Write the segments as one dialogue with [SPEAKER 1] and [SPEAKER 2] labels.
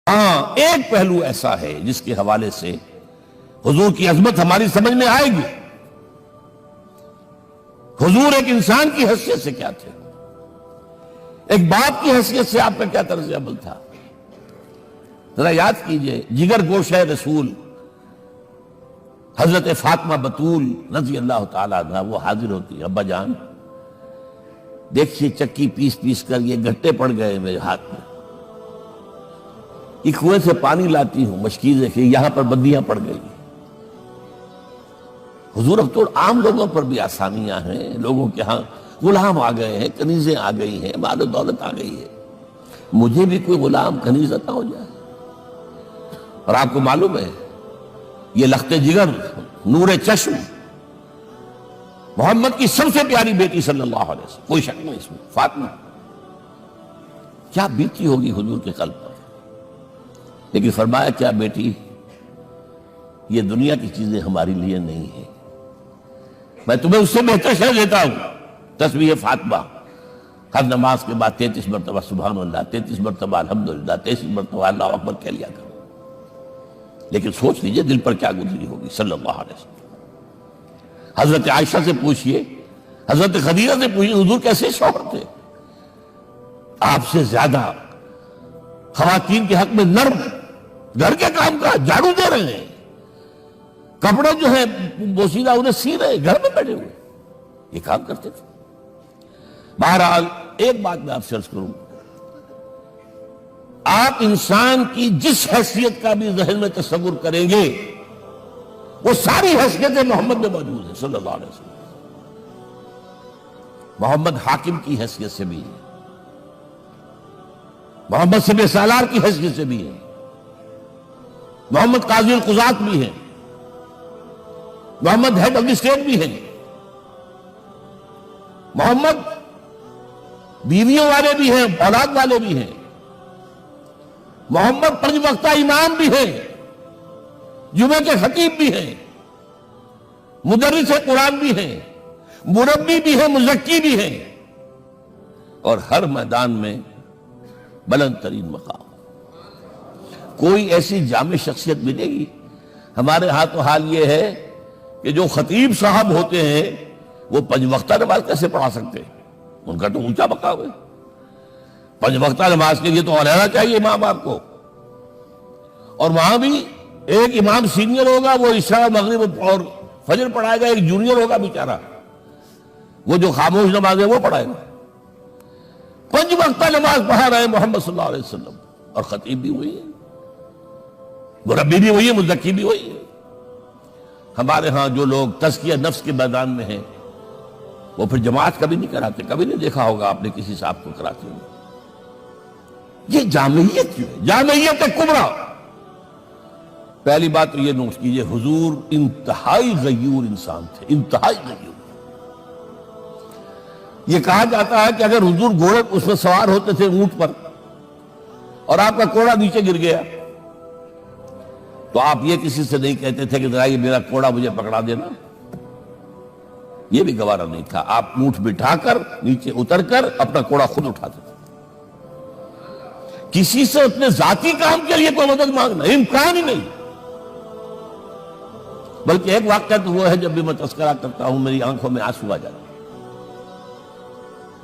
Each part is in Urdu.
[SPEAKER 1] ہاں ایک پہلو ایسا ہے جس کے حوالے سے حضور کی عظمت ہماری سمجھ میں آئے گی. حضور ایک انسان کی حیثیت سے کیا تھے, ایک باپ کی حیثیت سے آپ کا کیا طرز عمل تھا. ذرا یاد کیجئے, جگر گوشہ رسول حضرت فاطمہ بطول رضی اللہ تعالیٰ عنہ وہ حاضر ہوتی ہے. ابا جان دیکھیے چکی پیس پیس کر یہ گھٹے پڑ گئے میرے ہاتھ میں, یہ کنویں سے پانی لاتی ہوں, مشکیزیں کہ یہاں پر بندیاں پڑ گئی. حضور اب تو عام لوگوں پر بھی آسانیاں ہیں, لوگوں کے ہاں غلام آ گئے ہیں, کنیزیں آ گئی ہیں, مال و دولت آ گئی ہے. مجھے بھی کوئی غلام کنیز عطا ہو جائے. اور آپ کو معلوم ہے یہ لخت جگر نور چشم محمد کی سب سے پیاری بیٹی صلی اللہ علیہ وسلم, کوئی شک نہیں اس میں, فاطمہ, کیا بیتی ہوگی حضور کے قلب پر. لیکن فرمایا کیا بیٹی, یہ دنیا کی چیزیں ہماری لیے نہیں ہیں, میں تمہیں اس سے بہتر شے دیتا ہوں. تسبیح فاطمہ ہر نماز کے بعد 33 مرتبہ سبحان اللہ, 33 مرتبہ الحمدللہ, 33 مرتبہ اللہ اکبر کہہ لیا کرو. لیکن سوچ لیجئے دل پر کیا گزری ہوگی صلی اللہ علیہ وسلم. حضرت عائشہ سے پوچھئے, حضرت خدیجہ سے پوچھئے حضور کیسے شوہر تھے. آپ سے زیادہ خواتین کے حق میں نرم, گھر کے کام کا جھاڑو دے رہے ہیں, کپڑے جو ہیں بوسیدہ انہیں سی رہے, گھر میں بیٹھے ہوئے یہ کام کرتے تھے. بہرحال ایک بات میں آپ سے عرض کروں, آپ انسان کی جس حیثیت کا بھی ذہن میں تصور کریں گے وہ ساری حیثیتیں محمد میں موجود ہیں صلی اللہ علیہ وسلم. محمد حاکم کی حیثیت سے بھی ہے, محمد سب سالار کی حیثیت سے بھی ہے, محمد قاضی القضات بھی ہیں, محمد ہیڈ آف دی اسٹیٹ بھی ہیں, محمد بیویوں والے بھی ہیں, اولاد والے بھی ہیں, محمد 5 وقتہ امام بھی ہیں, جمعہ کے خطیب بھی ہیں, مدرس قرآن بھی ہیں, مربی بھی ہیں, مزکی بھی ہیں, اور ہر میدان میں بلند ترین مقام. کوئی ایسی جامع شخصیت ملے گی؟ ہمارے ہاں تو حال یہ ہے کہ جو خطیب صاحب ہوتے ہیں وہ 5 وقتہ نماز کیسے پڑھا سکتے ہیں, ان کا تو اونچا مقام ہے. 5 وقتہ نماز کے لیے تو علیحدہ چاہیے امام آپ کو, اور وہاں بھی ایک امام سینئر ہوگا وہ عشاء مغرب اور فجر پڑھائے گا, ایک جونیئر ہوگا بیچارہ وہ جو خاموش نماز ہے وہ پڑھائے گا. 5 وقتہ نماز پڑھا رہے محمد صلی اللہ علیہ وسلم, اور خطیب بھی وہی ہے, مربی بھی وہی ہے, مزکی بھی وہی ہے. ہمارے ہاں جو لوگ تزکیہ نفس کے میدان میں ہیں وہ پھر جماعت کبھی نہیں کراتے, کبھی نہیں دیکھا ہوگا آپ نے کسی صاحب کو کراتے ہوئے. یہ جامعیت کیوں ہے؟ جامعیت کبریٰ. پہلی بات تو یہ نوٹ کیجئے, حضور انتہائی غیور انسان تھے, انتہائی غیور. یہ کہا جاتا ہے کہ اگر حضور گھوڑے اس میں سوار ہوتے تھے اونٹ پر اور آپ کا کوڑا نیچے گر گیا تو آپ یہ کسی سے نہیں کہتے تھے کہ ذرا یہ میرا کوڑا مجھے پکڑا دینا, یہ بھی گوارا نہیں تھا. آپ اونٹ بٹھا کر نیچے اتر کر اپنا کوڑا خود اٹھاتے تھے. کسی سے اپنے ذاتی کام کے لیے کوئی مدد مانگنا امکان ہی نہیں. بلکہ ایک واقعہ تو وہ ہے جب بھی میں تذکرہ کرتا ہوں میری آنکھوں میں آنسو آ جاتے ہیں.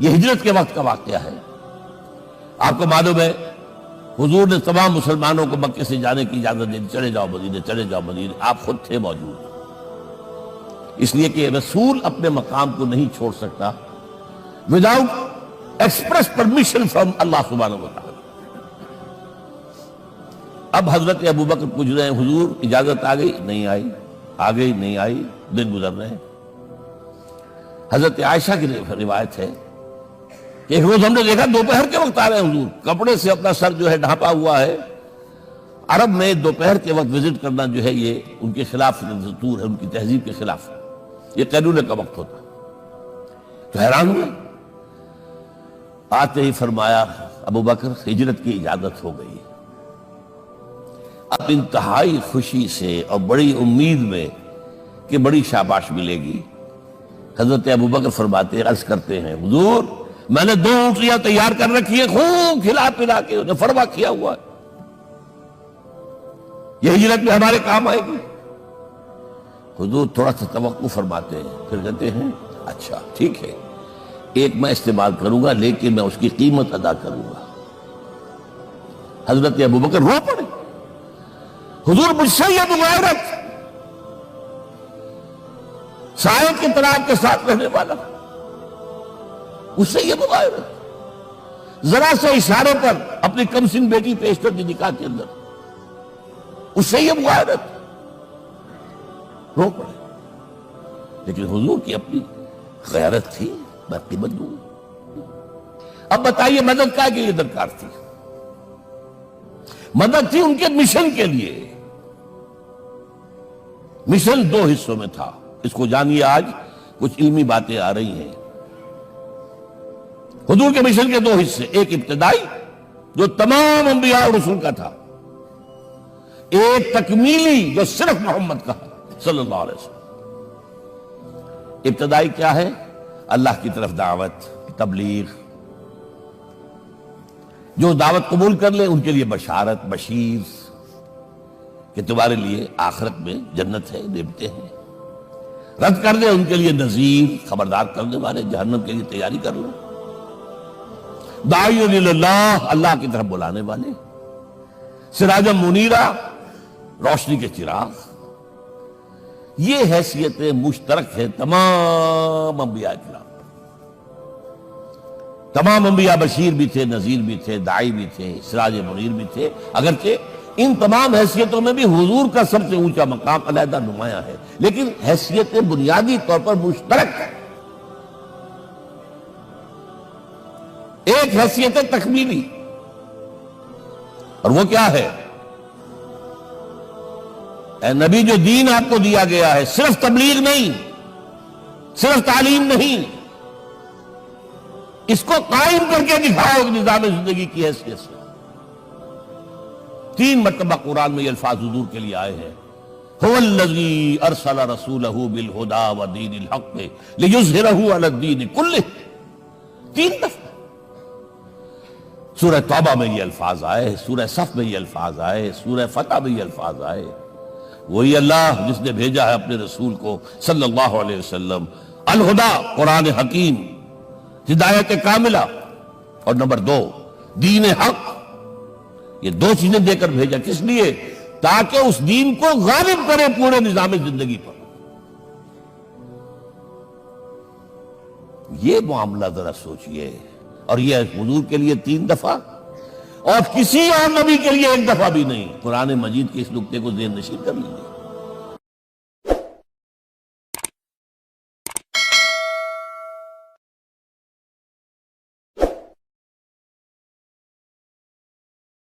[SPEAKER 1] یہ ہجرت کے وقت کا واقعہ ہے. آپ کو معلوم ہے حضور نے تمام مسلمانوں کو مکے سے جانے کی اجازت دی, چلے جاؤ مدینے, چلے جاؤ مدینے. آپ خود تھے موجود, اس لیے کہ رسول اپنے مقام کو نہیں چھوڑ سکتا وداؤٹ ایکسپریس پرمیشن فرام اللہ سبحانہ و تعالی. اب حضرت ابوبکر پوچھ رہے ہیں حضور اجازت آ گئی نہیں آئی, آ گئی نہیں آئی, دن گزر رہے ہیں. حضرت عائشہ کی روایت ہے کہ ایک روز ہم نے دیکھا دوپہر کے وقت آ رہے ہیں حضور, کپڑے سے اپنا سر جو ہے ڈھانپا ہوا ہے. عرب میں دوپہر کے وقت وزٹ کرنا جو ہے یہ ان کے خلاف دستور ہے, ان کی تہذیب کے خلاف ہے, یہ قیلولے کا وقت ہوتا ہے. تو حیران ہوئے, آتے ہی فرمایا ابوبکر ہجرت کی اجازت ہو گئی. اب انتہائی خوشی سے اور بڑی امید میں کہ بڑی شاباش ملے گی حضرت ابوبکر فرماتے عرض کرتے ہیں حضور میں نے 2 اونٹیاں تیار کر رکھی ہیں, خوب کھلا پلا کے انہیں فروا کیا ہوا ہے, یہ ہجرت میں ہمارے کام آئے گی؟ حضور تھوڑا سا توقع فرماتے ہیں، پھر کہتے ہیں اچھا ٹھیک ہے، ایک میں استعمال کروں گا لیکن میں اس کی قیمت ادا کروں گا۔ حضرت ابوبکر رو پڑے، حضور مجھ سے یہ مغایرت، سائے کے طرح کے ساتھ رہنے والا، اس سے یہ مغایرت، ذرا سے اشارے پر اپنی کم سن بیٹی پیش کر دی نکاح کے اندر، اس سے یہ مغایرت، رو پڑے۔ لیکن حضور کی اپنی غیرت تھی، میں قیمت دوں۔ اب بتائیے مدد کا کہ یہ درکار تھی؟ مدد تھی ان کے مشن کے لیے۔ مشن دو حصوں میں تھا، اس کو جانیے، آج کچھ علمی باتیں آ رہی ہیں۔ حضور کے مشن کے دو حصے، ایک ابتدائی جو تمام انبیاء اور رسول کا تھا، ایک تکمیلی جو صرف محمد کا صلی اللہ علیہ وسلم۔ ابتدائی کیا ہے؟ اللہ کی طرف دعوت، تبلیغ۔ جو دعوت قبول کر لے ان کے لیے بشارت، بشیر کہ تمہارے لیے آخرت میں جنت ہے، نعمتیں ہیں۔ رد کر دے ان کے لیے نذیر، خبردار کرنے والے، جہنم کے لیے تیاری کر لو۔ داعی اللہ، اللہ کی طرف بلانے والے، سراجا منیرا، روشنی کے چراغ۔ یہ حیثیتیں مشترک ہیں تمام انبیاء کرام۔ تمام انبیاء بشیر بھی تھے، نذیر بھی تھے، داعی بھی تھے، سراج منیر بھی تھے، اگرچہ ان تمام حیثیتوں میں بھی حضور کا سب سے اونچا مقام علیحدہ نمایاں ہے، لیکن حیثیتیں بنیادی طور پر مشترک ہیں۔ ایک حیثیت تکمیلی، اور وہ کیا ہے؟ اے نبی، جو دین آپ کو دیا گیا ہے صرف تبلیغ نہیں، صرف تعلیم نہیں، اس کو قائم کر کے دکھاؤ نظام زندگی کی حیثیت سے۔ 3 مرتبہ قرآن میں یہ الفاظ حضور کے لیے آئے ہیں، هو الذی ارسل رسولہ بالہدی ودین الحق لیظہرہ علی الدین کلہ۔ 3 دفعہ سورہ توبہ میں یہ الفاظ آئے، سورہ صف میں یہ الفاظ آئے، سورہ فتح میں یہ الفاظ آئے۔ وہی اللہ جس نے بھیجا ہے اپنے رسول کو صلی اللہ علیہ وسلم، الہدا، قرآن حکیم، ہدایت کاملہ، اور نمبر 2 دین حق۔ یہ 2 چیزیں دے کر بھیجا، کس لیے؟ تاکہ اس دین کو غالب کرے پورے نظام زندگی پر۔ یہ معاملہ ذرا سوچئے، اور یہ حضور کے لیے 3 دفعہ، اور کسی اور نبی کے لیے 1 دفعہ بھی نہیں۔ قرآن مجید کے اس نقطے کو ذہن نشین کر لیجیے۔